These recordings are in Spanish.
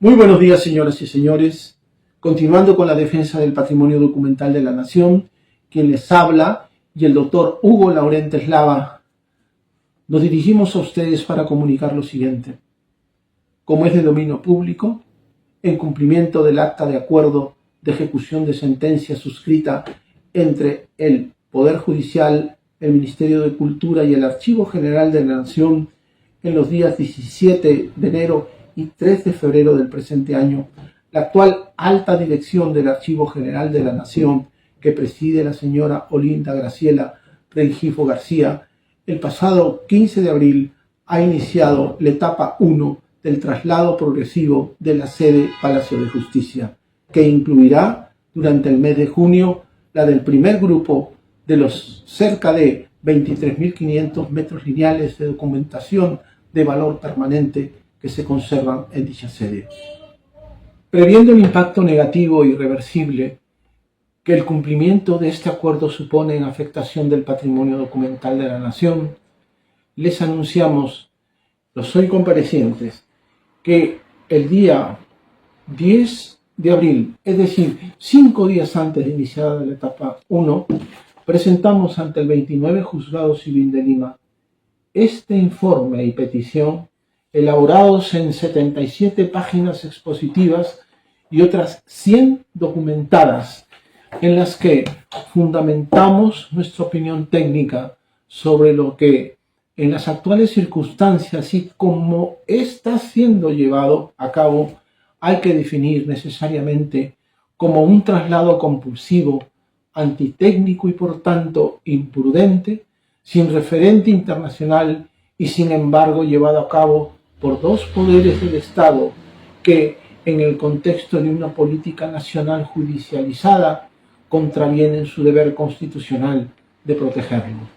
Muy buenos días, señoras y señores. Continuando con la defensa del patrimonio documental de la nación, quien les habla y el doctor Hugo Laurentes Lava, nos dirigimos a ustedes para comunicar lo siguiente. Como es de dominio público, en cumplimiento del acta de acuerdo de ejecución de sentencia suscrita entre el Poder Judicial, el Ministerio de Cultura y el Archivo General de la Nación en los días 17 de enero y 3 de febrero del presente año, la actual alta dirección del Archivo General de la Nación, que preside la señora Olinda Graciela Rengifo García, el pasado 15 de abril ha iniciado la etapa 1 del traslado progresivo de la sede Palacio de Justicia, que incluirá durante el mes de junio la del primer grupo de los cerca de 23.500 metros lineales de documentación de valor permanente que se conservan en dicha sede. Previendo el impacto negativo e irreversible que el cumplimiento de este acuerdo supone en afectación del patrimonio documental de la nación, les anunciamos, los hoy comparecientes, que el día 10 de abril, es decir, 5 días antes de iniciar la etapa 1, presentamos ante el 29 Juzgado Civil de Lima este informe y petición elaborados en 77 páginas expositivas y otras 100 documentadas, en las que fundamentamos nuestra opinión técnica sobre lo que en las actuales circunstancias y como está siendo llevado a cabo hay que definir necesariamente como un traslado compulsivo, antitécnico y por tanto imprudente, sin referente internacional y sin embargo llevado a cabo por dos poderes del Estado que, en el contexto de una política nacional judicializada, contravienen su deber constitucional de protegerlo.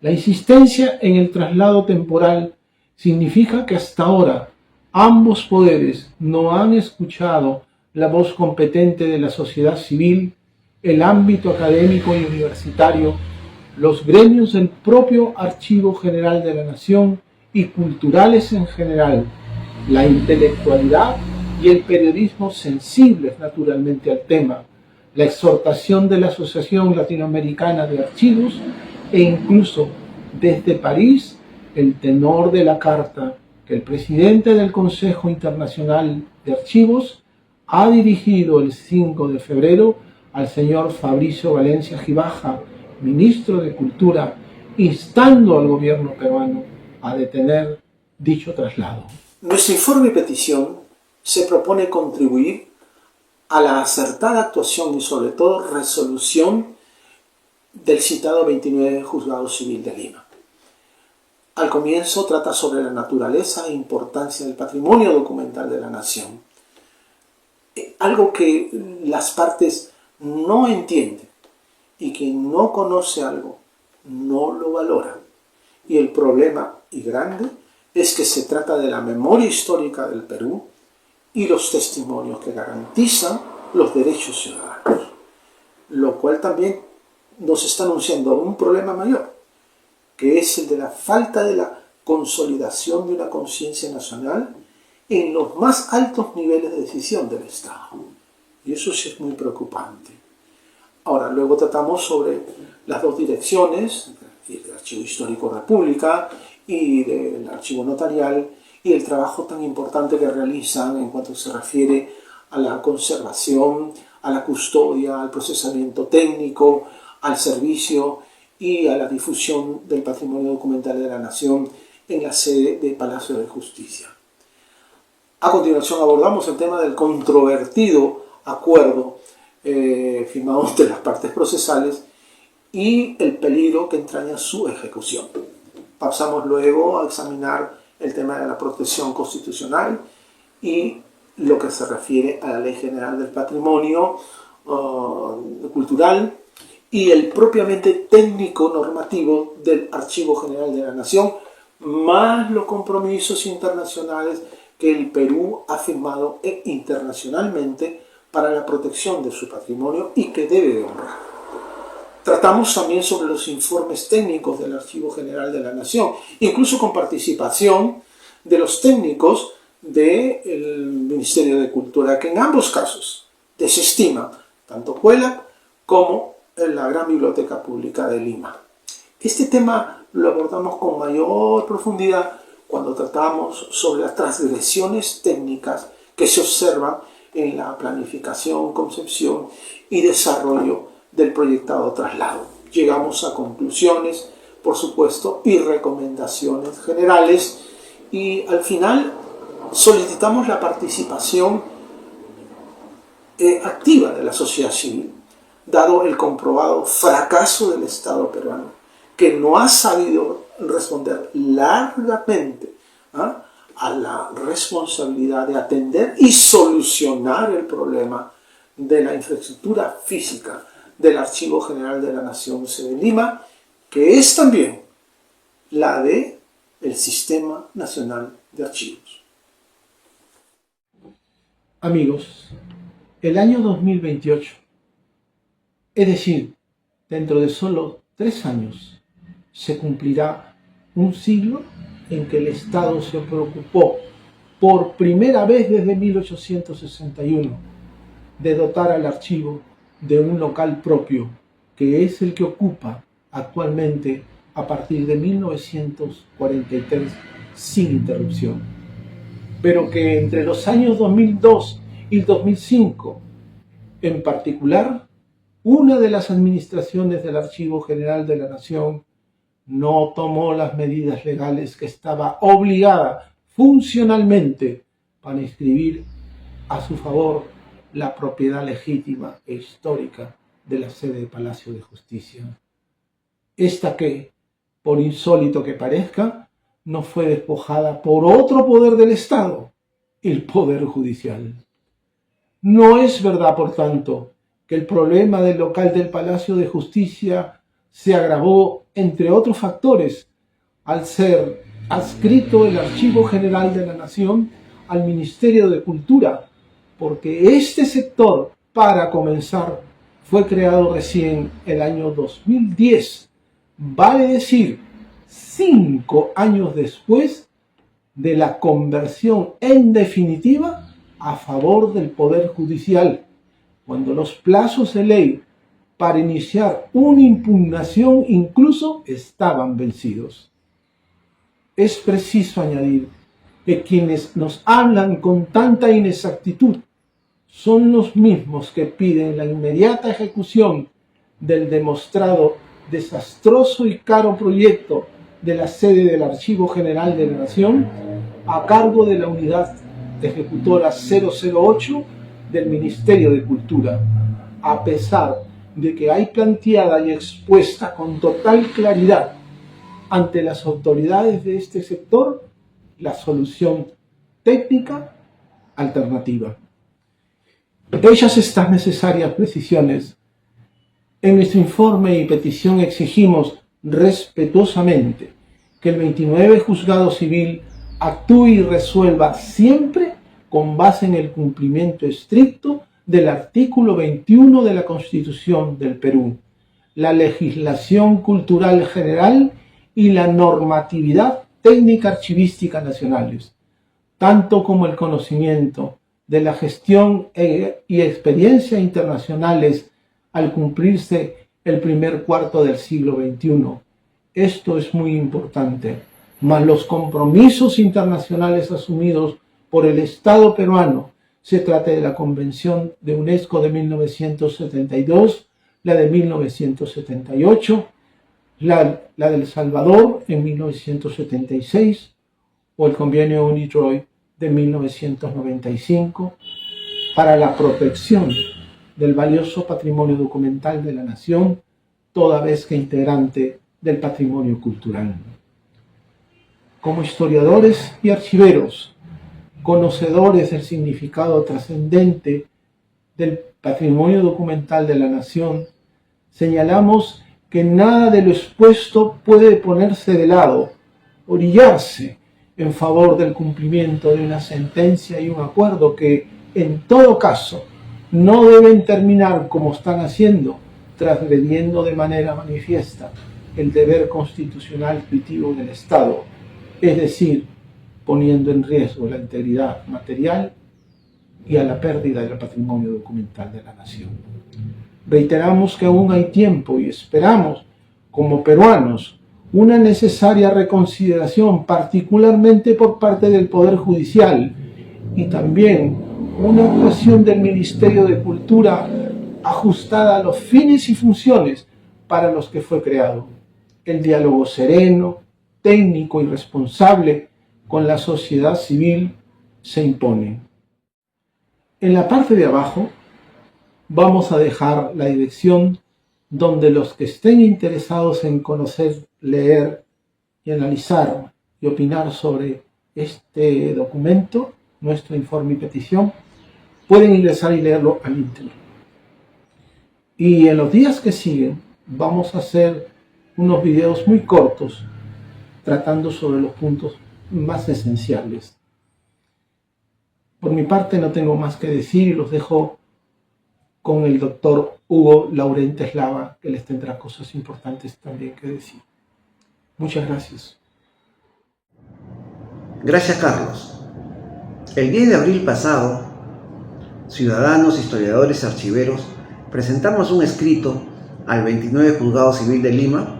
La insistencia en el traslado temporal significa que hasta ahora ambos poderes no han escuchado la voz competente de la sociedad civil, el ámbito académico y universitario, los gremios del propio Archivo General de la Nación y culturales en general, la intelectualidad y el periodismo sensibles naturalmente al tema, la exhortación de la Asociación Latinoamericana de Archivos e incluso desde París el tenor de la carta que el presidente del Consejo Internacional de Archivos ha dirigido el 5 de febrero al señor Fabricio Valencia Gibaja, ministro de Cultura, instando al gobierno peruano a detener dicho traslado. Nuestro informe y petición se propone contribuir a la acertada actuación y sobre todo resolución del citado 29 Juzgado Civil de Lima. Al comienzo trata sobre la naturaleza e importancia del patrimonio documental de la nación, algo que las partes no entienden y quien no conoce algo no lo valora. Y el problema, y grande, es que se trata de la memoria histórica del Perú y los testimonios que garantizan los derechos ciudadanos, lo cual también nos está anunciando un problema mayor, que es el de la falta de la consolidación de una conciencia nacional en los más altos niveles de decisión del Estado. Y eso sí es muy preocupante. Ahora, luego tratamos sobre las dos direcciones, el Archivo Histórico República y del Archivo Notarial, y el trabajo tan importante que realizan en cuanto se refiere a la conservación, a la custodia, al procesamiento técnico, al servicio y a la difusión del patrimonio documental de la nación en la sede del Palacio de Justicia. A continuación abordamos el tema del controvertido acuerdo firmado entre las partes procesales y el peligro que entraña su ejecución. Pasamos luego a examinar el tema de la protección constitucional y lo que se refiere a la Ley General del Patrimonio Cultural y el propiamente técnico normativo del Archivo General de la Nación, más los compromisos internacionales que el Perú ha firmado internacionalmente para la protección de su patrimonio y que debe de honrar. Tratamos también sobre los informes técnicos del Archivo General de la Nación, incluso con participación de los técnicos del Ministerio de Cultura, que en ambos casos desestima tanto Puela como la Gran Biblioteca Pública de Lima. Este tema lo abordamos con mayor profundidad cuando tratamos sobre las transgresiones técnicas que se observan en la planificación, concepción y desarrollo del proyectado traslado. Llegamos a conclusiones, por supuesto, y recomendaciones generales, y al final solicitamos la participación activa de la sociedad civil, dado el comprobado fracaso del Estado peruano, que no ha sabido responder largamente a la responsabilidad de atender y solucionar el problema de la infraestructura física del Archivo General de la Nación sede Lima, que es también la de el Sistema Nacional de Archivos. Amigos, el año 2028, es decir, dentro de solo 3 años, se cumplirá un siglo en que el Estado se preocupó por primera vez desde 1861 de dotar al archivo de un local propio, que es el que ocupa actualmente a partir de 1943 sin interrupción. Pero que entre los años 2002 y 2005, en particular, una de las administraciones del Archivo General de la Nación no tomó las medidas legales que estaba obligada funcionalmente para inscribir a su favor la propiedad legítima e histórica de la sede del Palacio de Justicia. Esta que, por insólito que parezca, no fue despojada por otro poder del Estado, el Poder Judicial. No es verdad, por tanto, que el problema del local del Palacio de Justicia se agravó, entre otros factores, al ser adscrito el Archivo General de la Nación al Ministerio de Cultura, porque este sector, para comenzar, fue creado recién el año 2010, vale decir, 5 años después de la conversión en definitiva a favor del Poder Judicial, cuando los plazos de ley para iniciar una impugnación incluso estaban vencidos. Es preciso añadir que quienes nos hablan con tanta inexactitud son los mismos que piden la inmediata ejecución del demostrado desastroso y caro proyecto de la sede del Archivo General de la Nación a cargo de la Unidad Ejecutora 008 del Ministerio de Cultura, a pesar de que hay planteada y expuesta con total claridad ante las autoridades de este sector la solución técnica alternativa. Hechas estas necesarias precisiones, en nuestro informe y petición exigimos respetuosamente que el 29 Juzgado Civil actúe y resuelva siempre con base en el cumplimiento estricto del artículo 21 de la Constitución del Perú, la legislación cultural general y la normatividad técnica archivística nacionales, tanto como el conocimiento de la gestión y experiencia internacionales al cumplirse el primer cuarto del siglo XXI. Esto es muy importante, mas los compromisos internacionales asumidos por el Estado peruano, se trata de la Convención de UNESCO de 1972, la de 1978, la del Salvador en 1976 o el Convenio UNIDROIT de 1995 para la protección del valioso patrimonio documental de la nación, toda vez que integrante del patrimonio cultural. Como historiadores y archiveros, conocedores del significado trascendente del patrimonio documental de la nación, señalamos que nada de lo expuesto puede ponerse de lado, orillarse en favor del cumplimiento de una sentencia y un acuerdo que, en todo caso, no deben terminar como están haciendo, transgrediendo de manera manifiesta el deber constitucional primitivo del Estado, es decir, poniendo en riesgo la integridad material y a la pérdida del patrimonio documental de la nación. Reiteramos que aún hay tiempo y esperamos, como peruanos, una necesaria reconsideración, particularmente por parte del Poder Judicial, y también una actuación del Ministerio de Cultura ajustada a los fines y funciones para los que fue creado. El diálogo sereno, técnico y responsable con la sociedad civil se impone. En la parte de abajo vamos a dejar la dirección donde los que estén interesados en conocer, leer y analizar y opinar sobre este documento, nuestro informe y petición, pueden ingresar y leerlo al íntegro. Y en los días que siguen vamos a hacer unos videos muy cortos tratando sobre los puntos más esenciales. Por mi parte no tengo más que decir y los dejo con el doctor Hugo Laurente Slava, que les tendrá cosas importantes también que decir. Muchas gracias. Gracias, Carlos. El 10 de abril pasado, ciudadanos, historiadores y archiveros presentamos un escrito al 29 Juzgado Civil de Lima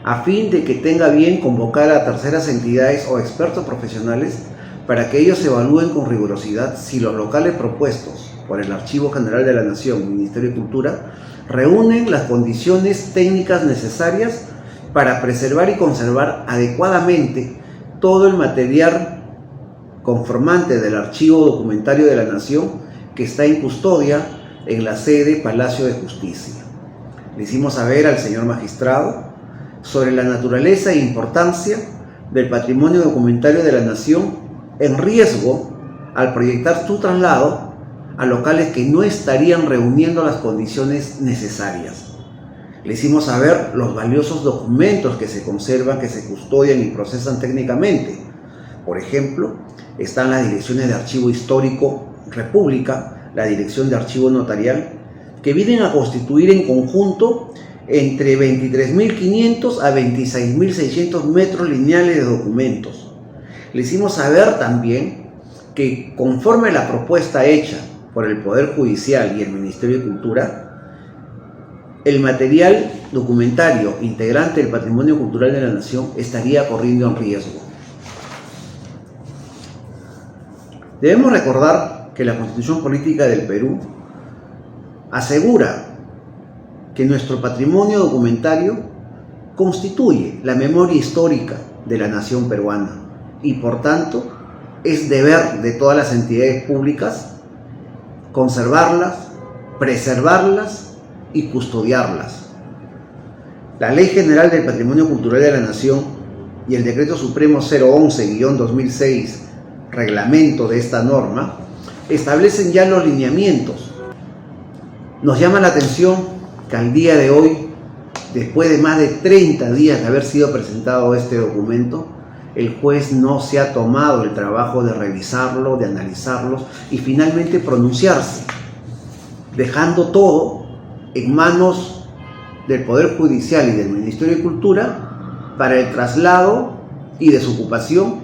a fin de que tenga bien convocar a terceras entidades o expertos profesionales para que ellos evalúen con rigurosidad si los locales propuestos por el Archivo General de la Nación, Ministerio de Cultura, reúnen las condiciones técnicas necesarias para preservar y conservar adecuadamente todo el material conformante del Archivo Documentario de la Nación que está en custodia en la sede Palacio de Justicia. Le hicimos saber al señor magistrado sobre la naturaleza e importancia del patrimonio documentario de la Nación en riesgo al proyectar su traslado a locales que no estarían reuniendo las condiciones necesarias. Le hicimos saber los valiosos documentos que se conservan, que se custodian y procesan técnicamente. Por ejemplo, están las direcciones de Archivo Histórico República, la Dirección de Archivo Notarial, que vienen a constituir en conjunto entre 23.500 a 26.600 metros lineales de documentos. Le hicimos saber también que, conforme a la propuesta hecha por el Poder Judicial y el Ministerio de Cultura, el material documentario integrante del patrimonio cultural de la nación estaría corriendo en riesgo. Debemos recordar que la Constitución Política del Perú asegura que nuestro patrimonio documentario constituye la memoria histórica de la nación peruana y, por tanto, es deber de todas las entidades públicas conservarlas, preservarlas y custodiarlas. La Ley General del Patrimonio Cultural de la Nación y el Decreto Supremo 011-2006, reglamento de esta norma, establecen ya los lineamientos. Nos llama la atención que al día de hoy, después de más de 30 días de haber sido presentado este documento, el juez no se ha tomado el trabajo de revisarlo, de analizarlos y finalmente pronunciarse, dejando todo en manos del Poder Judicial y del Ministerio de Cultura para el traslado y desocupación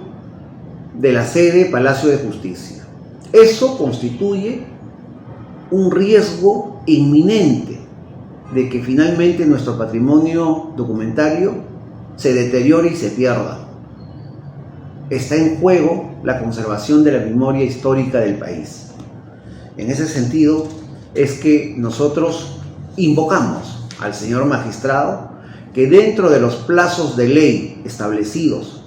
de la sede Palacio de Justicia. Eso constituye un riesgo inminente de que finalmente nuestro patrimonio documentario se deteriore y se pierda. Está en juego la conservación de la memoria histórica del país. En ese sentido es que nosotros invocamos al señor magistrado que, dentro de los plazos de ley establecidos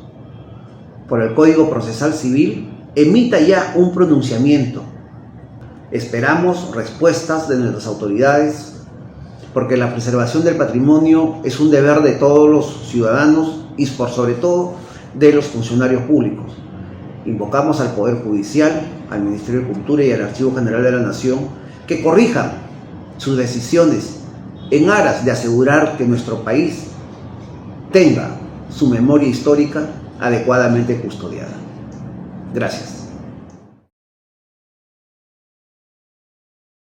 por el Código Procesal Civil, emita ya un pronunciamiento. Esperamos respuestas de nuestras autoridades, porque la preservación del patrimonio es un deber de todos los ciudadanos y, por sobre todo, de los funcionarios públicos. Invocamos al Poder Judicial, al Ministerio de Cultura y al Archivo General de la Nación que corrijan sus decisiones en aras de asegurar que nuestro país tenga su memoria histórica adecuadamente custodiada. Gracias.